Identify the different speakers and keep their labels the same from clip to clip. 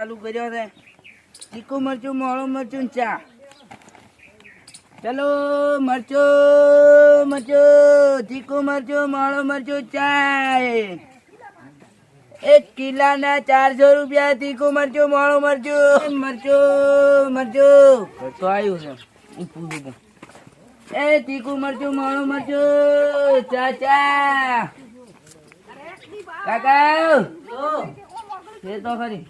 Speaker 1: ચાલુ કર્યો છે તીખું મરચું મોળું મરચું ચા ચલો મરચું મરચું તીખું મરચું મોળું મરચું ચાય 1 કિલાના 400 રૂપિયા તીખું મરચું મોળું મરચું મરચું મરચું તો આવ્યું છે હું પૂછું એ તીખું મરચું મોળું મરચું ચા ચા કાકા એ તો ખરી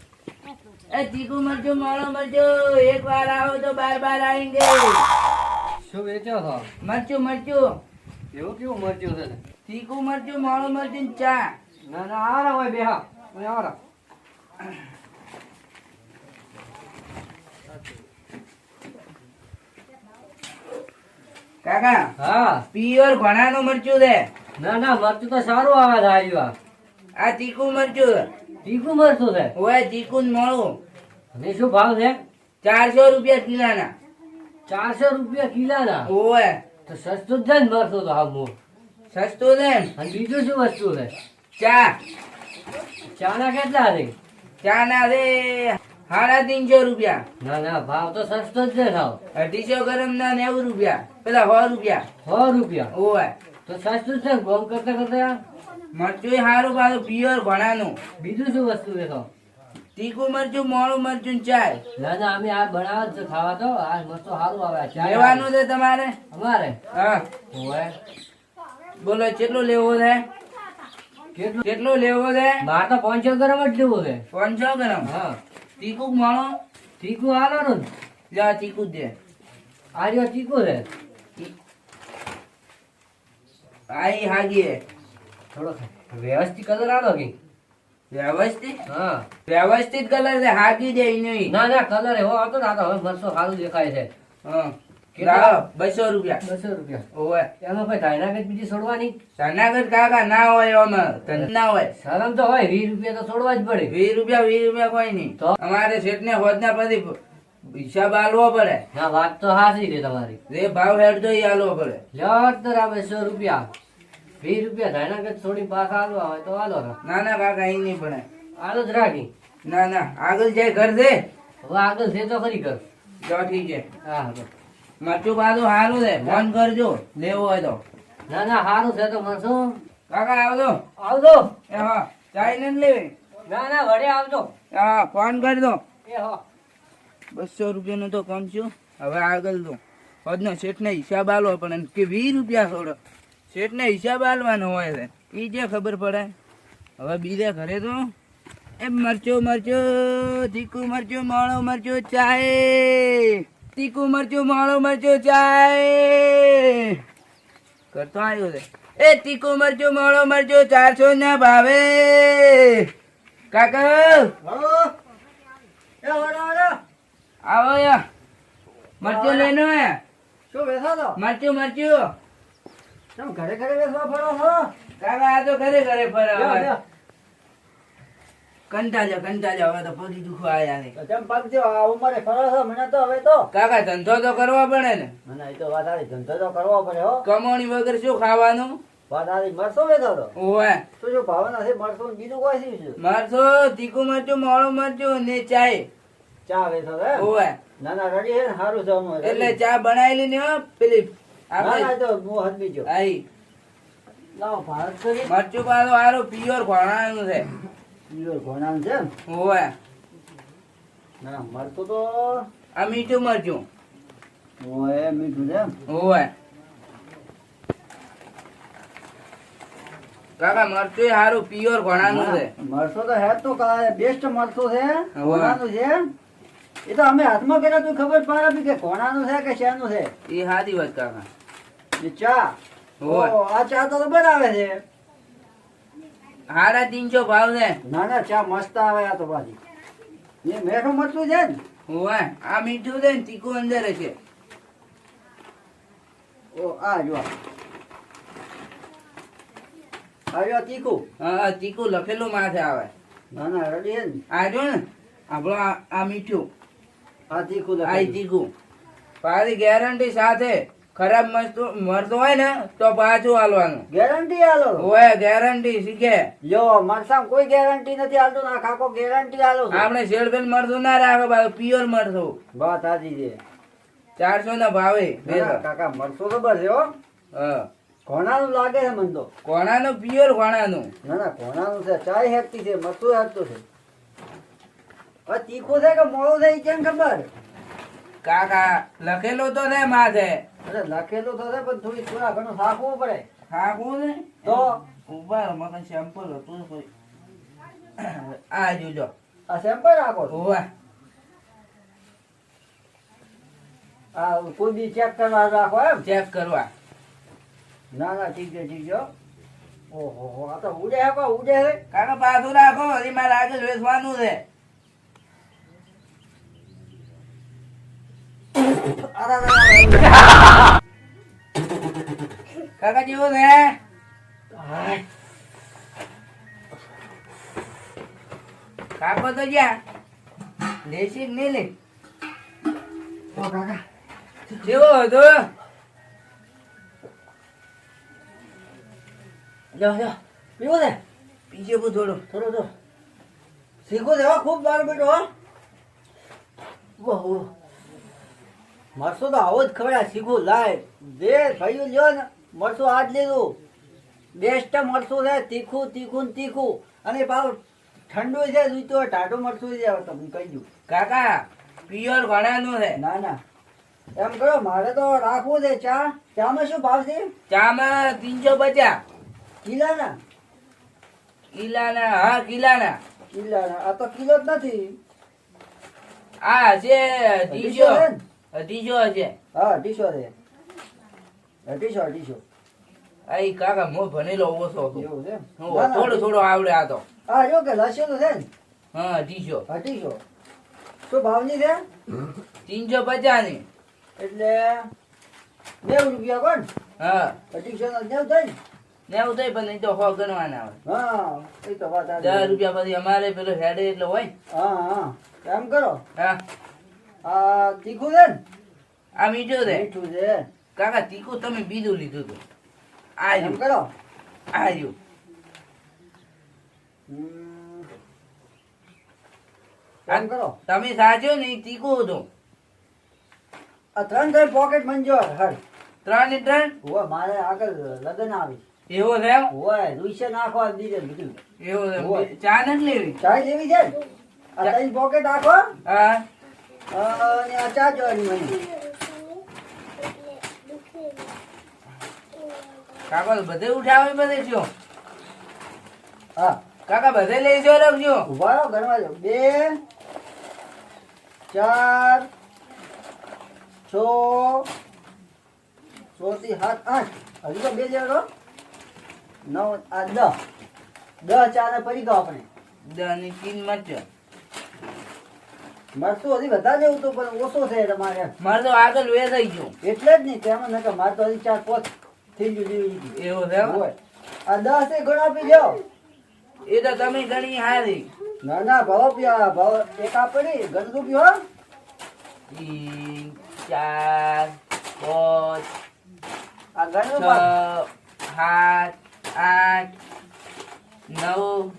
Speaker 1: એ તીખું મરચું મોળું મરચું એક વાર આવો તો બાર બાર આएंगे
Speaker 2: શું વેચો છો?
Speaker 1: મરચું મરચું
Speaker 2: એવું કેવું મરચું છે?
Speaker 1: તીખું મરચું મોળું મરચું ચા
Speaker 2: ના ના આરા હોય બેહા ઓય આરા.
Speaker 1: કાકા
Speaker 2: હા
Speaker 1: પ્યોર ઘણાનું મરચું છે
Speaker 2: ના ના મરચું તો સારું આવે છે આવ્યું.
Speaker 1: આ તીખું મરચું
Speaker 2: તીખું મરચું છે.
Speaker 1: હોય તીખું ને મોળું
Speaker 2: અને શું ભાવ છે?
Speaker 1: 400 રૂપિયા કિલાના
Speaker 2: 400 રૂપિયા કિલાના.
Speaker 1: હોય
Speaker 2: તો સસ્તું જ છે ને મરચું તો હાવ મોં.
Speaker 1: સસ્તું છે ને
Speaker 2: અને બીજું શું વસ્તુ છે?
Speaker 1: ચા
Speaker 2: ચાના કેટલા છે?
Speaker 1: ચા ના છે 350 રૂપિયા
Speaker 2: ના ના ભાવ તો સસ્તો જ છે સાવ.
Speaker 1: 250 ગરમ ના 90 રૂપિયા પેલા 100 રૂપિયા
Speaker 2: 100 રૂપિયા.
Speaker 1: હોય
Speaker 2: તો સસ્તું છે ને ગોમ કરતા કરતા.
Speaker 1: મરચું સારું પાછું પ્યોર ઘણાનું
Speaker 2: બીજું શું વસ્તુ છે તો?
Speaker 1: તીખું મરચું મોળું મરચું ચાય
Speaker 2: ના ના અમે આ બનાવ જ છે ખાવા તો આ મસ્ત સારું આવે. ચા
Speaker 1: લેવાનું છે તમારે
Speaker 2: અમારે
Speaker 1: હા
Speaker 2: હોય
Speaker 1: બોલો કેટલો લેવો છે
Speaker 2: કેટલું?
Speaker 1: કેટલો લેવો છે
Speaker 2: મારે તો 500 ગ્રામ જ લેવું છે.
Speaker 1: 500 ગ્રામ
Speaker 2: હા
Speaker 1: તીખું મોળું
Speaker 2: તીખું હાલવાનું ને.
Speaker 1: જા તીખું જ દે
Speaker 2: આ રહ્યો તીખું છે.
Speaker 1: આઈ હાગીએ
Speaker 2: થોડો વ્યવસ્થિત કલર આલો કે?
Speaker 1: વ્યવસ્થિત
Speaker 2: હા
Speaker 1: વ્યવસ્થિત કલર છે હાગી દે નહીં
Speaker 2: ના ના કલર એવો હતો ને આ તો હવે મસ્ત સારું દેખાય છે.
Speaker 1: હા
Speaker 2: કેટલા?
Speaker 1: લાવો, 200 રૂપિયા
Speaker 2: 200 રૂપિયા.
Speaker 1: ઓય
Speaker 2: એમાં કોઈ ધાયનાગત બીજી છોડવાની?
Speaker 1: સનાગર કાકા ના હોય આમાં તને ના હોય
Speaker 2: શરમ તો હોય 20 રૂપિયા તો છોડવા જ પડે.
Speaker 1: 20 રૂપિયા કોઈ નહીં
Speaker 2: તો?
Speaker 1: અમારે શેઠને હોદના પછી હિસાબ આલવો પડે
Speaker 2: ના વાત તો હાચી છે તમારી.
Speaker 1: જે ભાવ હેડ તો ઈ આલવો પડે
Speaker 2: લ્યો તો આ 200 રૂપિયા 20 રૂપિયા ધાયનાગત છોડી પાછા આલવા હોય તો આલો ને.
Speaker 1: ના ના કાકા અહીં નહીં પડે
Speaker 2: આલો જ રાખી.
Speaker 1: ના ના આગળ જાય ઘર દે
Speaker 2: હવે આગળ છે તો ખરી કર.
Speaker 1: જો ઠીક છે
Speaker 2: હા હા.
Speaker 1: મરચું પાછું સારું છે ફોન કરજો લેવો હોય તો
Speaker 2: ના ના સારું છે તો મરશું.
Speaker 1: કાકા આવજો
Speaker 2: આવજો.
Speaker 1: એ હા ચાઈ નથી લેવી
Speaker 2: ના ના વડે આવજો.
Speaker 1: હા ફોન કરી દો
Speaker 2: એ હા
Speaker 1: 200 રૂપિયાનું તો કમ છું હવે આગળ દો હોદનો શેઠને હિસાબ આલવો પડે ને કે 20 રૂપિયા છોડો શેઠને હિસાબ આલવાનો હોય છે એ જે ખબર પડે હવે બીજે ઘરે તો એ મરચું મરચું તીખું મરચું મોળું મરચું ચાય તીખું મરચું મોળું મરચું ચાય કરતો આવ્યો છે એ તીખું મરચું મોળું મરચું 400 ના ભાવે કાકા આવો યા મરચું લેનો હે
Speaker 2: શું બેસો તો?
Speaker 1: મરચું મરચું
Speaker 2: તમે ઘરે ઘરે બેસવા ફરો છો?
Speaker 1: કાકા આ તો ઘરે ઘરે ફરે
Speaker 2: લ્યો,
Speaker 1: હવે
Speaker 2: લ્યો.
Speaker 1: કંટાળ્યા હવે તો પગ દુખવા આયા ને
Speaker 2: તો તેમ પાકજો આ ઉંમરે ફરો છો મને તો હવે તો.
Speaker 1: કાકા ધંધો તો કરવા પડે ને
Speaker 2: મને એ તો વાત આવી ધંધો તો કરવો પડે હો.
Speaker 1: કમાણી વગર શું ખાવાનું
Speaker 2: વાત આવી મરસો બેસો તો
Speaker 1: ઓવે
Speaker 2: શું શું ભાવના છે મરસો ને બીજું કોઈ શું છે?
Speaker 1: મરચો તીખું મરચું મોળું મરચું ને ચાય
Speaker 2: ચા બેસો તો એમ?
Speaker 1: ઓવે
Speaker 2: ના ના રેડી છે ને સારું છે અમે ready.
Speaker 1: એટલે ચા બનાવેલી ને હો પેલી
Speaker 2: ના ના
Speaker 1: આપણે
Speaker 2: એ તો હું હાથ બીજો
Speaker 1: આઈ
Speaker 2: લાવો ભારત કરી
Speaker 1: મરચું પાછું સારું પ્યોર ઘોડાનું છે
Speaker 2: બીજો ઘોડાનું છે એમ?
Speaker 1: ઓવે
Speaker 2: ના મરતું તો
Speaker 1: આ મીઠું મરચું
Speaker 2: ઓય મીઠું છે એમ?
Speaker 1: ઓવે કાકા મરચું સારું પ્યોર ઘોડાનું છે
Speaker 2: મરસો તો હે તો બેસ્ટ મરસો છે
Speaker 1: હવે.
Speaker 2: ઘોડાનું છે એ તો અમે હાથમાં કર્યા તું ખબર પડે કે ઘોડાનું છે કે શેનું છે.
Speaker 1: એ સાચી વાત કાકા
Speaker 2: એ ચા
Speaker 1: હોય.
Speaker 2: ઓ, આ ચા તો બનાવે છે.
Speaker 1: 350 ભાવ છે
Speaker 2: ના ના ચા મસ્ત આવે આ તો પાછી એ મેઠું મરચું છે ને.
Speaker 1: ઓવે આ મીઠું છે ને તીખું અંદર છે
Speaker 2: ઓ આ જો આવ્યો તીખું.
Speaker 1: હા તીખું લખેલું માથે આવે
Speaker 2: ના ના રેડી છે ને
Speaker 1: આ જો ને આપણો આ મીઠું
Speaker 2: આ તીખું
Speaker 1: આ
Speaker 2: લખાયું.
Speaker 1: તીખું પાછી ગેરંટી સાથે ખરાબ મરતો હોય ને તો પાછું હાલવાનું.
Speaker 3: ગેરંટી આલો
Speaker 1: ઓય ગેરંટી શીખે.
Speaker 3: યો મરસામ કોઈ ગેરંટી નથી આલતું ના કાકો ગેરંટી આલો છું.
Speaker 1: આપણે શેરબેન મરતું ના રાખો બાપુ, પ્યોર મરતું.
Speaker 3: વાત સાચી છે
Speaker 1: 400 ના ભાવે.
Speaker 3: ના, ના, કાકા મરસું ખબર છે હો
Speaker 1: હા,
Speaker 3: ઘોણાનું લાગે છે મને તો.
Speaker 1: કોણાનું પ્યોર કોણાનું.
Speaker 3: ના ના ઘોણાનું છે ચાય હેકતી છે મરસું હેકતું છે. હવે તીખું છે કે મોડું છે ઈ કેમ ખબર?
Speaker 1: કાકા લખેલું તો છે માથે.
Speaker 3: અરે લખેલું તો છે પણ થોડી થોડા ઘણું શાકવું પડે
Speaker 1: ખાખું ને
Speaker 3: તો
Speaker 1: ઉભા મગન સેમ્પલ હતું કોઈ. આ જોજો.
Speaker 3: આ સેમ્પલ રાખો છો?
Speaker 1: ઓવા
Speaker 3: આ કોઈ બી ચેક કરવા રાખો એમ?
Speaker 1: ચેક કરવા.
Speaker 3: ના ના ઠીક છે ઠીક છે. ઓહો આ તો ઉડે હે કો ઉડે હે.
Speaker 1: કાકા પાછું રાખો, હજી મારે આગળ વેચવાનું છે.
Speaker 3: અરે, અરે,
Speaker 1: કાકા જેવું છે.
Speaker 3: અરે.
Speaker 1: કાકો તો જ્યાં લેશી નહીં લે.
Speaker 3: ઓ કાકા
Speaker 1: જેવો હતો.
Speaker 3: જાઓ જાઓ પીવો ને
Speaker 1: પીછે બહુ થોડું.
Speaker 3: થોડો તો શીખો છે હો ખૂબ દારૂ બેટો હો. બહુ મરસું તો આવો જ ખવડા શીખું લાય જે ભાઈઓ લ્યો ને મરસું આજ લીધું બેસ્ટ મરસું છે તીખું તીખું ને તીખું અને પાછું ઠંડુ છે દૂધ ટાઢું મરસું છે હવે તમને કહી દઉં.
Speaker 1: કાકા પ્યોર ઘણાનું છે.
Speaker 3: ના ના એમ કરો મારે તો રાખવું છે ચા ચામાં શું ભાવ છે?
Speaker 1: ચામાં 350.
Speaker 3: કિલાના
Speaker 1: કિલાના. હા કિલાના.
Speaker 3: કિલાના આ તો કિલો જ નથી.
Speaker 1: આ છે
Speaker 3: 200 છે ને?
Speaker 1: 250 છે.
Speaker 3: હા 200 છે 200.
Speaker 1: આ કાકા મો ભણેલો ઓછો હતો.
Speaker 3: એવું છે
Speaker 1: હો, થોડો થોડો આવડે આ તો.
Speaker 3: હા જો કે લસ્યો છે ને
Speaker 1: હા 250.
Speaker 3: 200 શું ભાવની છે?
Speaker 1: 350 ની.
Speaker 3: એટલે 90 રૂપિયા કોણ?
Speaker 1: હા
Speaker 3: 200 ના 90 થાય ને?
Speaker 1: 90 થાય પણ નહીં તો 100 ગણવાના આવે.
Speaker 3: હા એ તો વાત
Speaker 1: 10
Speaker 3: સાચી.
Speaker 1: રૂપિયા પછી અમારે પેલો હેડે એટલે હોય.
Speaker 3: હા હા એમ કરો
Speaker 1: હા
Speaker 3: આ તીખું છે ને?
Speaker 1: આ મીઠું છે.
Speaker 3: મીઠું છે
Speaker 1: કાકા તીખું તમે બીજું લીધું હતું. આ
Speaker 3: એમ
Speaker 1: રહ્યું.
Speaker 3: કરો.
Speaker 1: આ રહ્યું.
Speaker 3: એમ કરો
Speaker 1: તમે સાચો ને ઈ તીખું હતું.
Speaker 3: આ 3 પોકેટ મંજો હર
Speaker 1: 3 ની 3.
Speaker 3: હોય મારે આગળ લગન આવી
Speaker 1: એવો છે એમ?
Speaker 3: હોય રૂઈસે નાખવા દીધે બધું.
Speaker 1: એવો છે.
Speaker 3: હોય.
Speaker 1: ચા નથી લેવી.
Speaker 3: ચાય લેવી છે ને? આ 3 પોકેટ રાખો
Speaker 1: હા
Speaker 3: અને આ ચા જોવાની મને.
Speaker 1: કાકા બધે ઉઠાવે બધે છો.
Speaker 3: હા
Speaker 1: કાકા બધે લઈ જો રાખજો.
Speaker 3: ઉભા રહો ગણવા દો 2 4 6 થી 7 8 હજી તો 2 જણો 9 આ 10 ચા ને પડી ગયો આપણે.
Speaker 1: દાની 3 મરચો.
Speaker 3: મરતું હજી વધારે જેવું તો પણ ઓછો છે તમારે
Speaker 1: મારે તો આગળ વેચાઈ ગયું.
Speaker 3: એટલે જ નહીં તેમાં નકર મારે તો હજી 4 5 થઈ ગયું જેવી
Speaker 1: એવો છે એમ?
Speaker 3: હોય. આ 10 એ ઘણા આપી જાઓ.
Speaker 1: એ તો તમે ઘણી હારી.
Speaker 3: ના ના ભાવ પીવા ભાવ એક આપડી ઘણ રૂપિયો
Speaker 1: 3 4 5
Speaker 3: આ ઘણ
Speaker 1: 6 7 8 9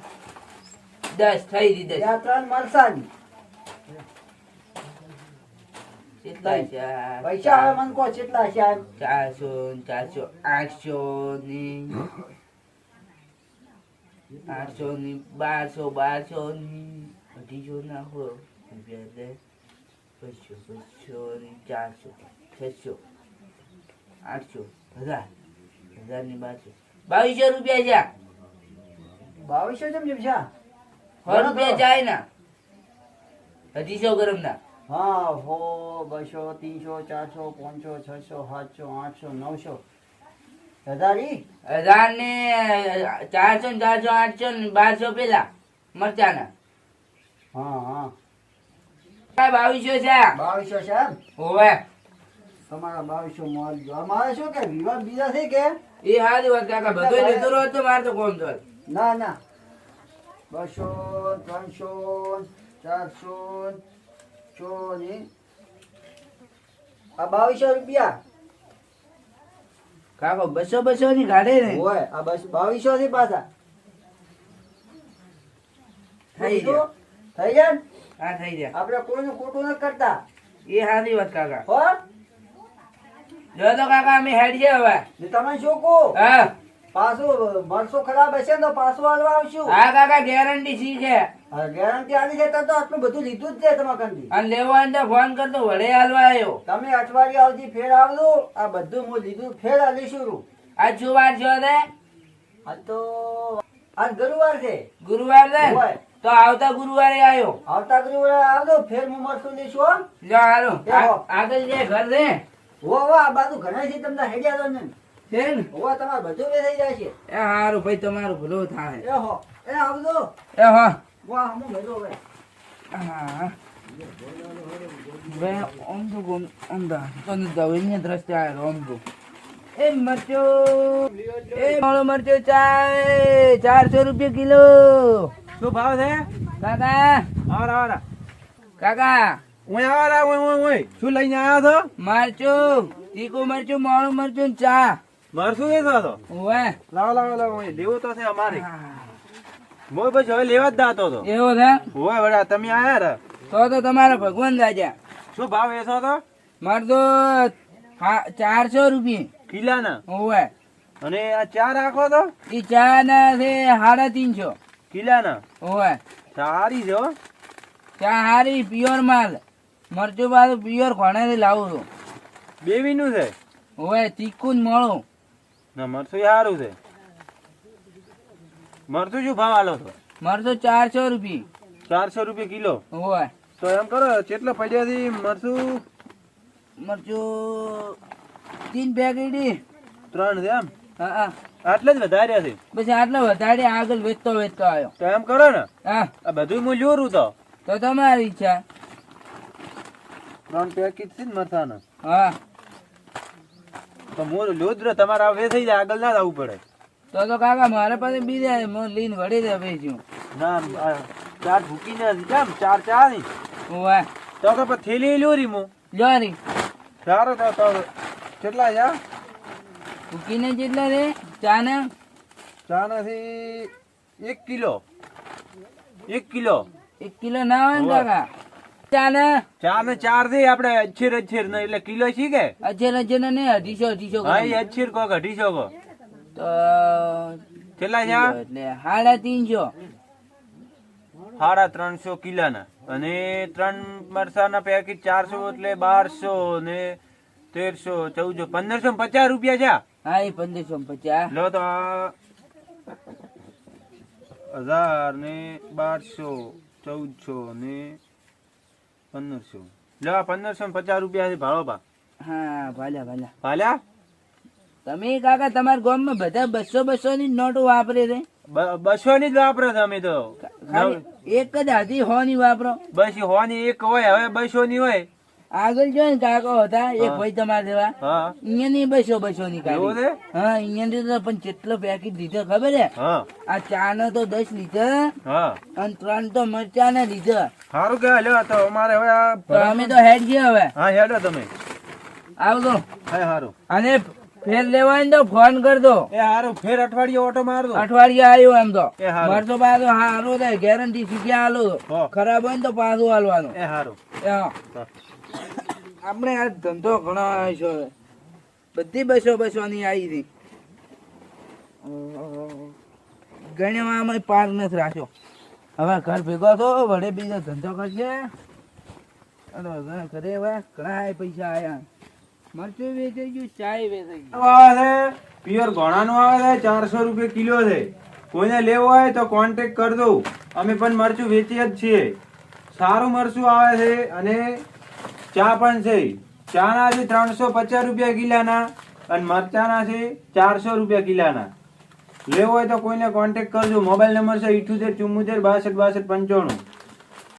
Speaker 1: 10 થઈ ગઈ 10.
Speaker 3: ત્યાં 3 મરસાની
Speaker 1: કેટલા છે?
Speaker 3: પૈસા હવે મને કહો કેટલા છે એમ?
Speaker 1: 400 800 ની 800 ની 1200 ની 250 નાખો રૂપિયા દે 500 ની 400 600 800 1000 ની 1200 રૂપિયા છે.
Speaker 3: 2200 જેમ જેમ છે
Speaker 1: 100 રૂપિયા જાય ના 250 ગરમ ના.
Speaker 3: હા 100 200 300 400 500 600 700 800 900 હજારી
Speaker 1: 1000 ને 400 ને 400 800 ને 1200 પેલા મરચાના.
Speaker 3: હા હા
Speaker 1: 2200 છે.
Speaker 3: 2200 છે એમ?
Speaker 1: હોવે
Speaker 3: તમારા 2200 મોલ અમારે શું કે વિવાદ બીજા છે કે?
Speaker 1: એ હારી વાત કાકા બધો લીધો રહો તો મારે તો કોમ થાય.
Speaker 3: ના ના 200 300 400 ચોની આ 2200 રૂપિયા
Speaker 1: કાકો 200 ની ગાડે ને
Speaker 3: હોય આ બસ 2200 થી પાછા
Speaker 1: થઈ ગયા.
Speaker 3: થઈ ગયા ને?
Speaker 1: હા થઈ ગયા.
Speaker 3: આપણે કોઈનું ખોટું નથી કરતા
Speaker 1: એ સારી વાત કાકા.
Speaker 3: હો
Speaker 1: જો તો કાકા અમે હેડ છે હવે.
Speaker 3: ને તમે શું કહો
Speaker 1: હા
Speaker 3: પાછું મરસું ખરાબ હશે ને તો પાછું હાલવા આવશું
Speaker 1: હા કાકા ગેરંટી સી છે.
Speaker 3: ગેરંટી આલી છે તો આટલું બધું લીધું જ છે તમારા કંદી
Speaker 1: અને લેવા હોય ને તો ફોન કરતો વડે હાલવા આવ્યો.
Speaker 3: તમે અઠવાડિયે આવતી ફેર આવજો આ બધું હું લીધું ફેર આલીશું
Speaker 1: આજ શું વાર છે તે?
Speaker 3: આ તો આજ ગુરુવાર છે
Speaker 1: ગુરુવાર છે ને?
Speaker 3: હોય.
Speaker 1: તો આવતા ગુરુવારે આવ્યો.
Speaker 3: આવતા ગુરુવારે આવજો ફેર હું મરસું લઈશું હો.
Speaker 1: જો હાલો
Speaker 3: એહો.
Speaker 1: આગળ જે ઘર છે
Speaker 3: હો હો આ બાજુ ઘણા છે તમને હેડ્યા તો ને
Speaker 1: છે ને
Speaker 3: હો તમારે બધું વેચાઈ જાય છે
Speaker 1: એ હારું ભાઈ તમારું ભલું થાય.
Speaker 3: એ હો એ આવજો
Speaker 1: એ હા
Speaker 3: વાહ હું મેલો હવે
Speaker 1: હા ભાઈ આમ તો અમદા તો દવાની દ્રષ્ટિ આવ્યો આમ તો એ મરચો એ મારો મરચો ચાય 400 રૂપિયા કિલો.
Speaker 4: શું ભાવ છે?
Speaker 1: કાકા
Speaker 4: આવરા
Speaker 1: કાકા
Speaker 4: ઓય આવરા ઓય શું લઈને આવ્યો છો?
Speaker 1: મરચું તીખું મરચું મોણું મરચું ને ચા.
Speaker 4: મરસું લેતો હતો?
Speaker 1: ઓવે
Speaker 4: લાવો ઓય લેવું તો છે અમારે. મોય બસ હવે લેવા જ દાતો હતો.
Speaker 1: એવો છે
Speaker 4: ઓય વડા તમે આયા રે.
Speaker 1: તો તમારા ભગવાન રાજા.
Speaker 4: શું ભાવ વેચો તો?
Speaker 1: મારે તો 400 રૂપિયા
Speaker 4: કિલાના?
Speaker 1: ઓવે
Speaker 4: અને આ ચા રાખો તો
Speaker 1: એ ચા ના છે 350
Speaker 4: કિલાના?
Speaker 1: ઓવે
Speaker 4: સારી છે હો.
Speaker 1: ચા હારી પ્યોર માલ. મરચું પાછું પ્યોર ખોણાથી લાવું છું.
Speaker 4: બેવીનું છે?
Speaker 1: ઓવે તીખું જ મળું.
Speaker 4: ના મરસું સારું છે. મરસું શું ભાવ આલો છો?
Speaker 1: મરચું 400 રૂપિયા.
Speaker 4: 400 રૂપિયા કિલો?
Speaker 1: ઓવે
Speaker 4: તો એમ કરો કેટલો પડ્યાથી મરસું?
Speaker 1: મરચું 3 પેકેટ.
Speaker 4: 3 છે એમ?
Speaker 1: હા હા
Speaker 4: આટલે જ વધાર્યા છે.
Speaker 1: પછી આટલો વધારે આગળ વેચતો આવ્યો.
Speaker 4: તો એમ કરો ને
Speaker 1: હા
Speaker 4: આ બધું હું જોરું તો
Speaker 1: તમારી ઈચ્છા.
Speaker 4: 3 પેકેટ છે ને મરસાના.
Speaker 1: હા
Speaker 4: તો મોર લોદ્ર તમારા હવે થઈ જાય આગળ ના જવું પડે.
Speaker 1: તો કાકા મારે પાસે બીજા લઈને વળી દે વેચ્યું.
Speaker 4: ના આ ચાર ભૂકીને કેમ ચાર ચા ની
Speaker 1: ઓવે
Speaker 4: તો પછી થેલી લોરી મુ
Speaker 1: જોરી
Speaker 4: સારો તો કેટલા છે?
Speaker 1: ભૂકીને જેટલા રે ચા ને
Speaker 4: ચા નથી 1 કિલો 1 કિલો
Speaker 1: 1 કિલો ના હોય ને કાકા. ચા ને
Speaker 4: ચા ને 4 થી આપણે અચ્છેર ને એટલે કિલો છી કે
Speaker 1: અજર ને 250
Speaker 4: હા એ અચ્છેર કો અઢીસો કો
Speaker 1: તો
Speaker 4: કેટલા છે?
Speaker 1: એટલે 350.
Speaker 4: 350 કિલાના અને 3 મરસાના પેકેટ 400 એટલે 1200 ને 1300 1400 1550 રૂપિયા છે.
Speaker 1: હા એ 1550.
Speaker 4: લો તો આ 1000 ને 1200 1400 ને 1500 લો આ 1550 રૂપિયા છે ભાડો બા.
Speaker 1: હા ભાલ્યા
Speaker 4: ભાલ્યા
Speaker 1: તમે કાકા તમારા ગામમાં બધા 200 ની નોટો વાપરે છે.
Speaker 4: 200 ની જ વાપરો તમે તો.
Speaker 1: ખાલી એક જ હાથી 100 ની વાપરો.
Speaker 4: બસ હોની એક હોય હવે 200 ની હોય.
Speaker 1: આગળ જો ને કાકો હતા એક ભાઈ તમારા જેવા
Speaker 4: હા
Speaker 1: અહીંયા ની 200 ની
Speaker 4: એવું
Speaker 1: કાઢી.
Speaker 4: છે?
Speaker 1: હા અહીંયા તો પણ કેટલો પેકેટ લીધો ખબર છે?
Speaker 4: હા
Speaker 1: આ ચા નો તો 10 લીધા
Speaker 4: હા
Speaker 1: અને 3 તો મરચા ના લીધા.
Speaker 4: સારું કે લ્યો તો અમારે હવે આ
Speaker 1: તો અમે તો હેડ ગયા હવે.
Speaker 4: હા હેડો તમે.
Speaker 1: આવજો
Speaker 4: હા સારું
Speaker 1: અને ફેર લેવાય ને તો ફોન કરજો.
Speaker 4: એ સારું ફેર અઠવાડિયે ઓટો માર દો.
Speaker 1: અઠવાડિયે આવ્યો એમ તો
Speaker 4: એ હારું.
Speaker 1: મરચો પાછો હારો થાય ગેરંટી શીખ્યા હાલો.
Speaker 4: હો.
Speaker 1: ખરાબ હોય ને તો પાછું હાલવાનું.
Speaker 4: એ સારું.
Speaker 1: હા. આપણે આ ધંધો ઘણો આવ્યો છે હવે. બધી 200 ની આવી હતી. ગણ્યામાં પાર નથી રાખ્યો. હવે ઘર ભેગો થો વડે બીજો ધંધો કરશે. ઘરે હવે ઘણા પૈસા આયા. મરચું વેચાઈ ગયું, ચાય વેચાઈ ગયું.
Speaker 4: આવે છે પ્યોર ઘોડાનું આવે છે 400 રૂપિયા કિલો છે. કોઈને લેવું હોય તો કોન્ટેક્ટ કરજો. અમે પણ મરચું વેચીએ જ છીએ. સારું મરચું આવે છે અને ચા પણ છે. ચા ના છે 350 રૂપિયા કિલાના અને મરચાના છે 400 રૂપિયા કિલાના. લેવો હોય તો કોઈને કોન્ટેક્ટ કરજો. મોબાઈલ નંબર છે 78 74 62 62 95.